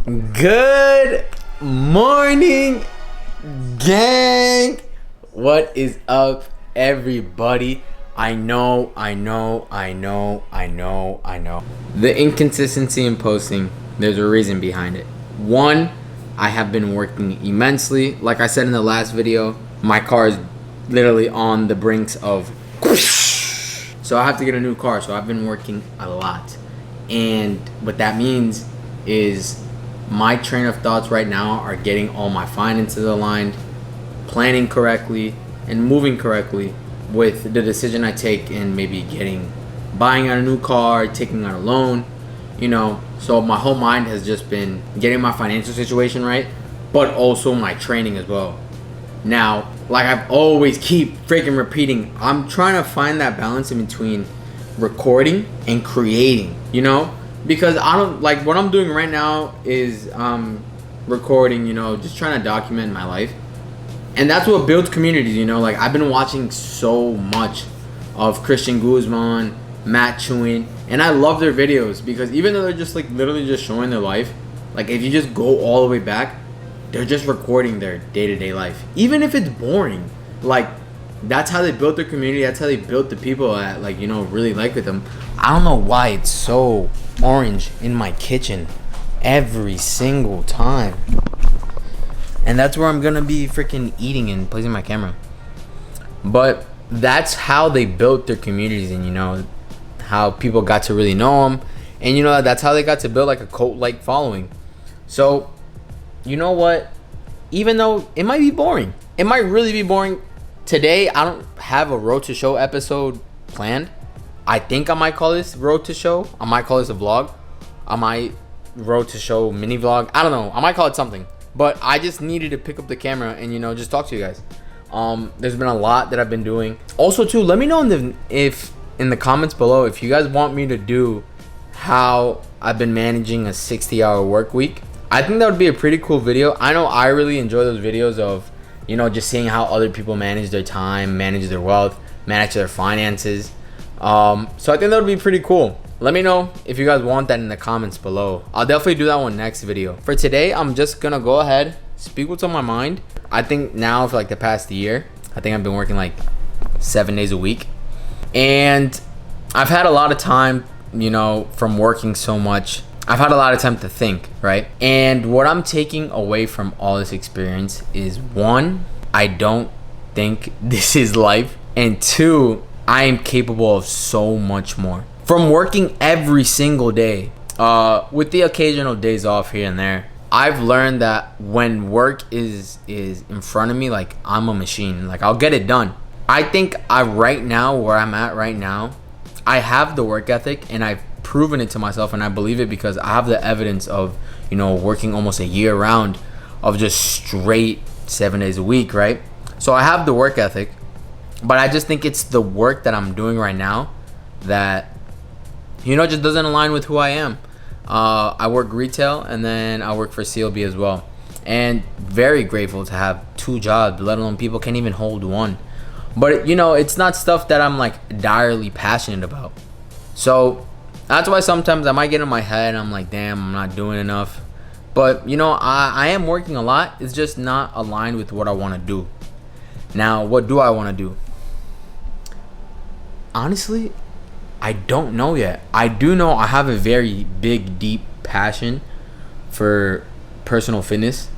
Good morning, gang. What is up, everybody? I know. The inconsistency in posting, there's a reason behind it. One, I have been working immensely. Like I said in the last video, my car is literally on the brinks of so I have to get a new car. So I've been working a lot. And what that means is my train of thoughts right now are getting all my finances aligned, planning correctly, and moving correctly with the decision I take in maybe buying a new car, taking out a loan, So my whole mind has just been getting my financial situation right, but also my training as well. Now, like I've always keep freaking repeating, I'm trying to find that balance in between recording and creating, because I don't like what I'm doing right now is recording, just trying to document my life. And that's what builds communities, like I've been watching so much of Christian Guzman, Matt Chewin, and I love their videos because even though they're just like literally just showing their life, like if you just go all the way back, they're just recording their day-to-day life. Even if it's boring, like that's how they built their community. That's how they built the people that really like with them. I don't know why it's so orange in my kitchen every single time. And that's where I'm gonna be freaking eating and placing my camera. But that's how they built their communities, and how people got to really know them, and that's how they got to build like a cult-like following. So, you know what? Even though it might be boring, it might really be boring. Today, I don't have a Road to Show episode planned. I think I might call this Road to Show. I might call this a vlog. I might Road to Show mini vlog. I don't know. I might call it something. But I just needed to pick up the camera and just talk to you guys. There's been a lot that I've been doing. Also, too, let me know in the comments below if you guys want me to do how I've been managing a 60-hour work week. I think that would be a pretty cool video. I know I really enjoy those videos of just seeing how other people manage their time, manage their wealth, manage their finances. So I think that would be pretty cool. Let me know if you guys want that in the comments below. I'll definitely do that one next video. For today, I'm just gonna go ahead, speak what's on my mind. I think now for like the past year, I think I've been working like 7 days a week. And I've had a lot of time, from working so much. I've had a lot of time to think, right? And what I'm taking away from all this experience is, one, I don't think this is life. And two, I am capable of so much more. From working every single day, with the occasional days off here and there, I've learned that when work is in front of me, like I'm a machine, like I'll get it done. I think right now, where I'm at right now, I have the work ethic and I've proven it to myself, and I believe it because I have the evidence of, working almost a year round of just straight 7 days a week, right? So I have the work ethic, but I just think it's the work that I'm doing right now that just doesn't align with who I am. I work retail and then I work for CLB as well. And very grateful to have 2 jobs, let alone people can't even hold one. But, it's not stuff that I'm like direly passionate about. So that's why sometimes I might get in my head and I'm like, damn, I'm not doing enough. But, I am working a lot. It's just not aligned with what I want to do. Now, what do I want to do? Honestly, I don't know yet. I do know I have a very big, deep passion for personal fitness.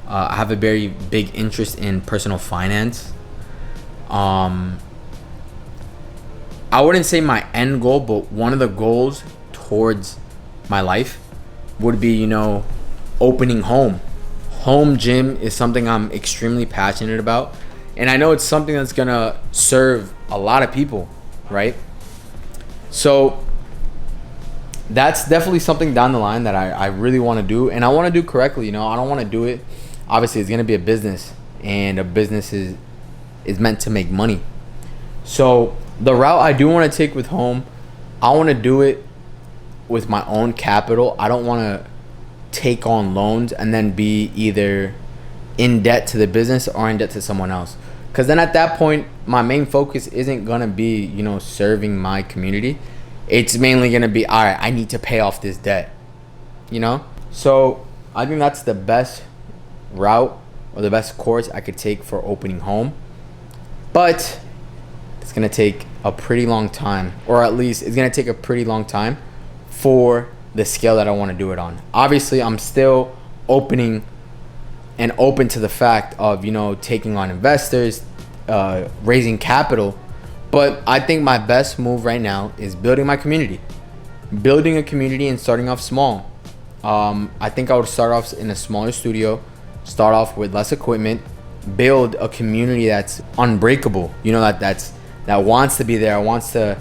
I have a very big interest in personal finance. I wouldn't say my end goal, but one of the goals towards my life would be, opening home gym is something I'm extremely passionate about. And I know it's something that's going to serve a lot of people, right? So that's definitely something down the line that I really want to do, and I want to do correctly. I don't want to do it. Obviously, it's going to be a business, and a business is meant to make money. So the route I do want to take with home, I want to do it with my own capital. I don't want to take on loans and then be either in debt to the business or in debt to someone else. Because then at that point, my main focus isn't going to be, serving my community. It's mainly going to be, all right, I need to pay off this debt, So I think that's the best route or the best course I could take for opening home. But it's going to take a pretty long time, or at least it's going to take a pretty long time for the scale that I want to do it on. Obviously, I'm still open to the fact of, taking on investors, raising capital. But I think my best move right now is building my community. Building a community and starting off small. I think I would start off in a smaller studio, start off with less equipment, build a community that's unbreakable. That wants to be there, wants to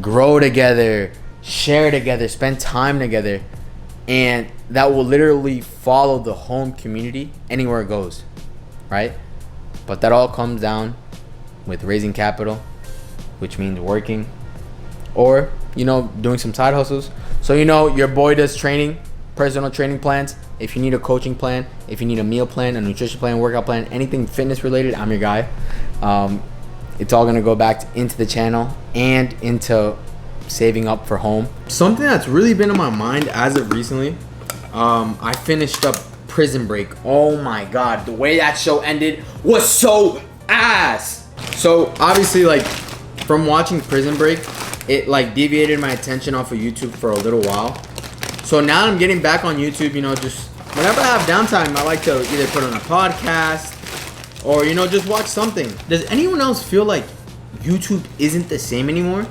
grow together, share together, spend time together, and that will literally follow the home community anywhere it goes, right? But that all comes down with raising capital, which means working or, doing some side hustles. So, your boy does training, personal training plans. If you need a coaching plan, if you need a meal plan, a nutrition plan, workout plan, anything fitness related, I'm your guy. It's all going to go back into the channel and into saving up for home. Something that's really been on my mind as of recently, I finished up Prison Break. Oh my god, the way that show ended was so ass. So obviously, from watching Prison Break, it deviated my attention off of YouTube for a little while. So now I'm getting back on YouTube, just whenever I have downtime, I like to either put on a podcast or, just watch something. Does anyone else feel like YouTube isn't the same anymore?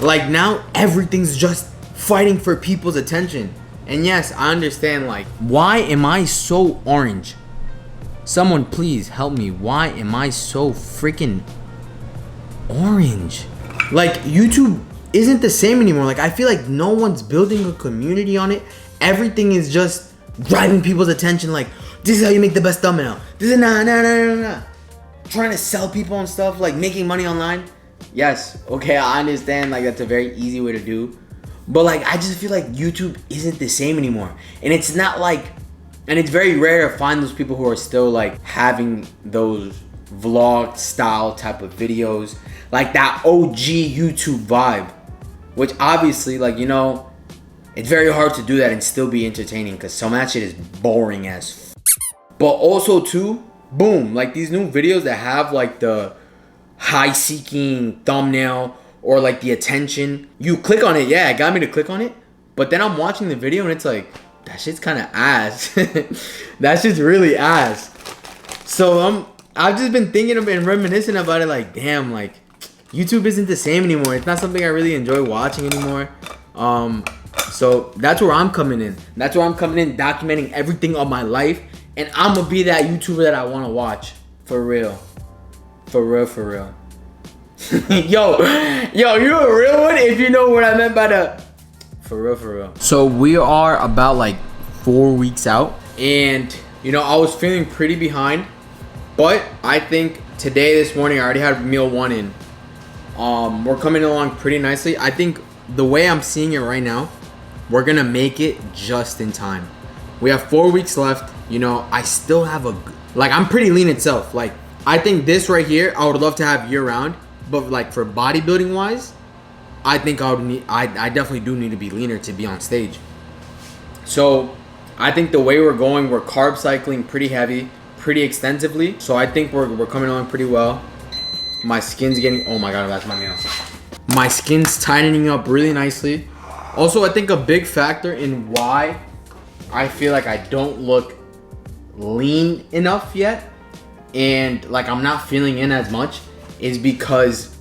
Now everything's just fighting for people's attention. And yes, I understand, why am I so orange? Someone please help me. Why am I so freaking orange? YouTube isn't the same anymore. I feel like no one's building a community on it. Everything is just grabbing people's attention. This is how you make the best thumbnail. This is nah. Trying to sell people and stuff, making money online. Yes, okay, I understand, that's a very easy way to do. But I just feel like YouTube isn't the same anymore. And it's not and it's very rare to find those people who are still having those vlog style type of videos. That OG YouTube vibe. Which obviously, it's very hard to do that and still be entertaining, because some of that shit is boring as But also too, boom, these new videos that have the high seeking thumbnail or the attention, you click on it. Yeah, it got me to click on it. But then I'm watching the video and it's that shit's kind of ass. That shit's really ass. So I've just been thinking of and reminiscing about it. Damn, YouTube isn't the same anymore. It's not something I really enjoy watching anymore. So that's where I'm coming in. That's where I'm coming in, documenting everything of my life. And I'm going to be that YouTuber that I want to watch. For real. For real. yo, you're a real one if you know what I meant by the... For real. So we are about 4 weeks out. And, I was feeling pretty behind. But I think this morning, I already had meal 1 in. We're coming along pretty nicely. I think the way I'm seeing it right now, we're going to make it just in time. We have 4 weeks left. I still have I'm pretty lean itself. I think this right here, I would love to have year round. But for bodybuilding wise, I think I definitely do need to be leaner to be on stage. So I think the way we're going, we're carb cycling pretty heavy, pretty extensively. So I think we're coming along pretty well. My skin's getting, oh my god, that's my nail. My skin's tightening up really nicely. Also, I think a big factor in why I feel I don't look lean enough yet, and I'm not feeling in as much, is because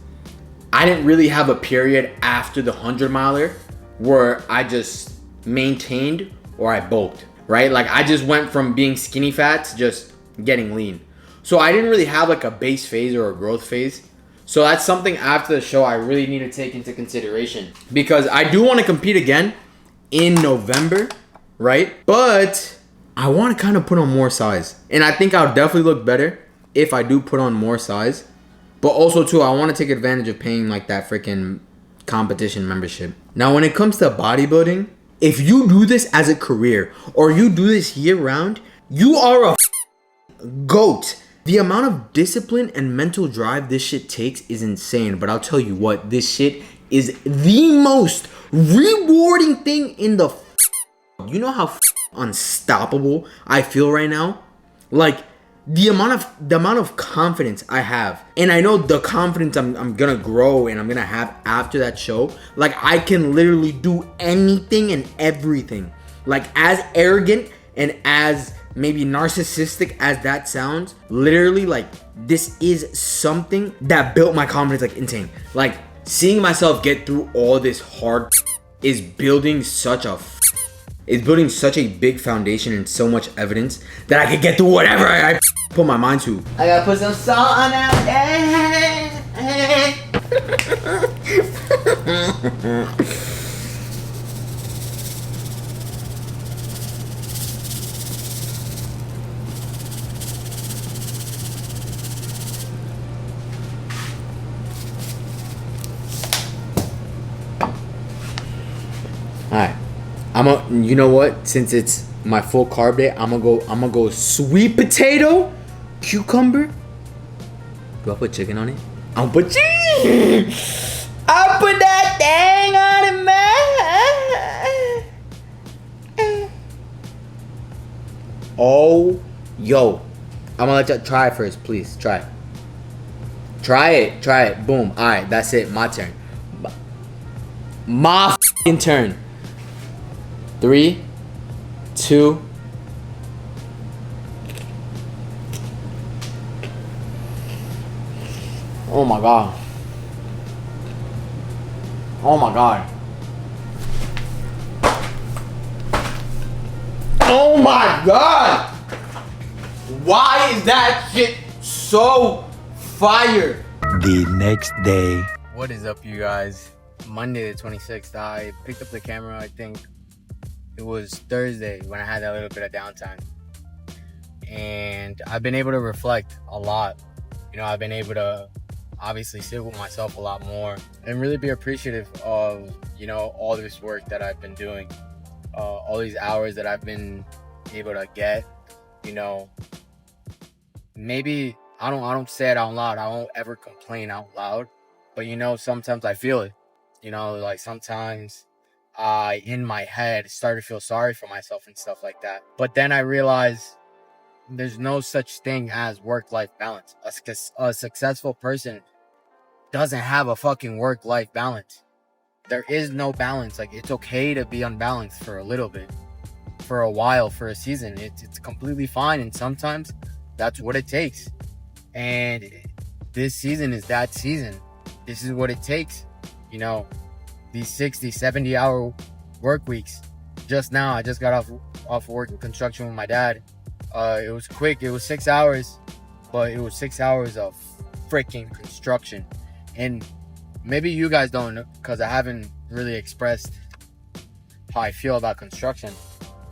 I didn't really have a period after the 100 miler where I just maintained or I bulked, right? I just went from being skinny fat to just getting lean. So I didn't really have a base phase or a growth phase. So that's something after the show I really need to take into consideration, because I do want to compete again in November, right? But I want to kind of put on more size, and I think I'll definitely look better if I do put on more size. But also too, I want to take advantage of paying that freaking competition membership. Now, when it comes to bodybuilding, if you do this as a career or you do this year round, you are a GOAT. The amount of discipline and mental drive this shit takes is insane. But I'll tell you what, this shit is the most rewarding thing in the... You know how unstoppable I feel right now. Like the amount of confidence I have, and I know the confidence I'm gonna grow and I'm gonna have after that show. Like I can literally do anything and everything. Like as arrogant and as maybe narcissistic as that sounds, literally like this is something that built my confidence like insane. Like seeing myself get through all this hard is building such a big foundation and so much evidence that I could get through whatever I put my mind to. I gotta put some salt on that. Alright. You know what? Since it's my full carb day, I'm gonna go sweet potato, cucumber. Do I put chicken on it? I'll put chicken. I'll put that thing on it, man. Oh, yo. I'm gonna let you try it first, please. Try it. Try it. Boom. Alright, that's it. My turn. My f***ing turn. 3, 2. Oh my god. Oh my god. Oh my god. Why is that shit so fire? The next day. What is up, you guys? Monday the 26th. I picked up the camera, I think it was Thursday when I had that little bit of downtime. And I've been able to reflect a lot. You know, I've been able to obviously sit with myself a lot more and really be appreciative of, you know, all this work that I've been doing. All these hours that I've been able to get, you know. Maybe I don't say it out loud. I won't ever complain out loud. But, you know, sometimes I feel it. You know, like sometimes I, in my head, start to feel sorry for myself and stuff like that. But then I realize there's no such thing as work-life balance. A successful person doesn't have a fucking work-life balance. There is no balance. Like, it's okay to be unbalanced for a little bit, for a while, for a season. It's completely fine. And sometimes that's what it takes. And this season is that season. This is what it takes. You know, these 60, 70-hour work weeks. Just now, I just got off work in construction with my dad. It was quick. It was 6 hours, but it was 6 hours of freaking construction. And maybe you guys don't know, because I haven't really expressed how I feel about construction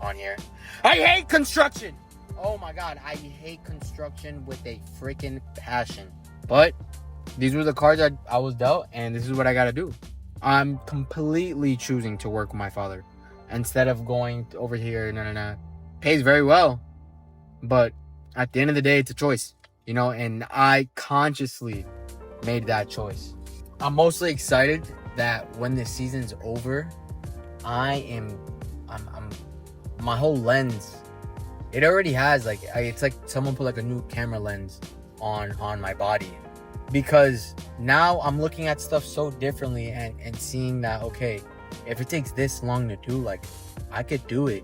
on here. I hate construction! Oh my god, I hate construction with a freaking passion. But these were the cards I was dealt, and this is what I gotta do. I'm completely choosing to work with my father instead of going over here. No. Pays very well, but at the end of the day, it's a choice, you know, and I consciously made that choice. I'm mostly excited that when this season's over, I'm my whole lens, it already has it's like someone put like a new camera lens on my body, because now I'm looking at stuff so differently and seeing that, okay, if it takes this long to do, like, I could do it.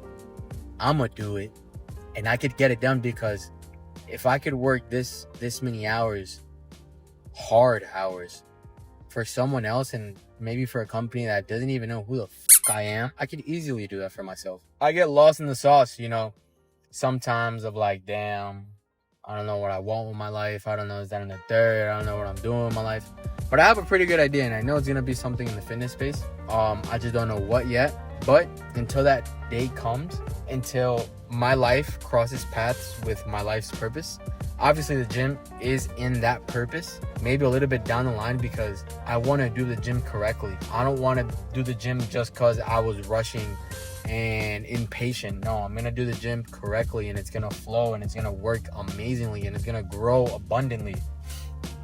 I'm gonna do it, and I could get it done, because if I could work this many hours, hard hours, for someone else, and maybe for a company that doesn't even know who the fuck I am, I could easily do that for myself. I get lost in the sauce, you know, sometimes of like, damn, I don't know what I want with my life. I don't know, is that in the third? I don't know what I'm doing with my life. But I have a pretty good idea, and I know it's gonna be something in the fitness space. I just don't know what yet. But until that day comes, until my life crosses paths with my life's purpose, obviously the gym is in that purpose, maybe a little bit down the line, because I want to do the gym correctly. I don't want to do the gym just because I was rushing and impatient. No, I'm going to do the gym correctly, and it's going to flow, and it's going to work amazingly, and it's going to grow abundantly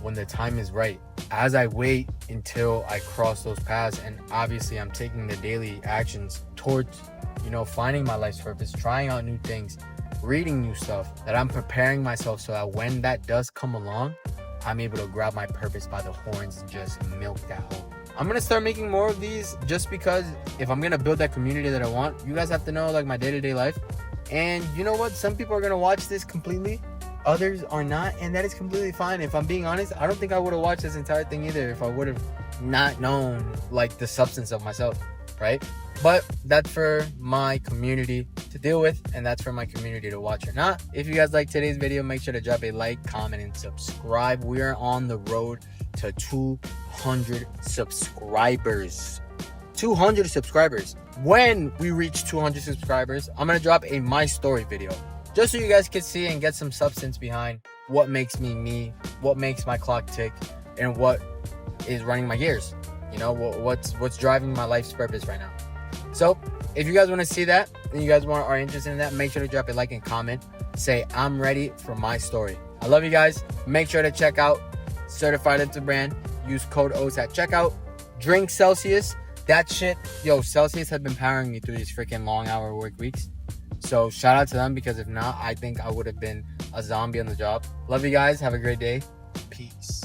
when the time is right. As I wait until I cross those paths, and obviously I'm taking the daily actions towards you know, finding my life's purpose, trying out new things, reading new stuff, that I'm preparing myself so that when that does come along, I'm able to grab my purpose by the horns and just milk that whole. I'm gonna start making more of these just because if I'm gonna build that community that I want, you guys have to know like my day-to-day life. And you know what? Some people are gonna watch this completely, others are not, and that is completely fine. If I'm being honest, I don't think I would have watched this entire thing either if I would have not known like the substance of myself, right? But that's for my community to deal with, and that's for my community to watch or not. If you guys like today's video, make sure to drop a like, comment, and subscribe. We are on the road to 200 subscribers. 200 subscribers. When we reach 200 subscribers, I'm gonna drop a my story video just so you guys can see and get some substance behind what makes me me, what makes my clock tick, and what is running my gears. You know, what's driving my life's purpose right now. So if you guys want to see that and you guys are interested in that, make sure to drop a like and comment. Say I'm ready for my story. I love you guys. Make sure to check out Certified Into Brand. Use code OATS at checkout. Drink Celsius. That shit, yo, Celsius has been powering me through these freaking long hour work weeks. So shout out to them, because if not, I think I would have been a zombie on the job. Love you guys. Have a great day. Peace.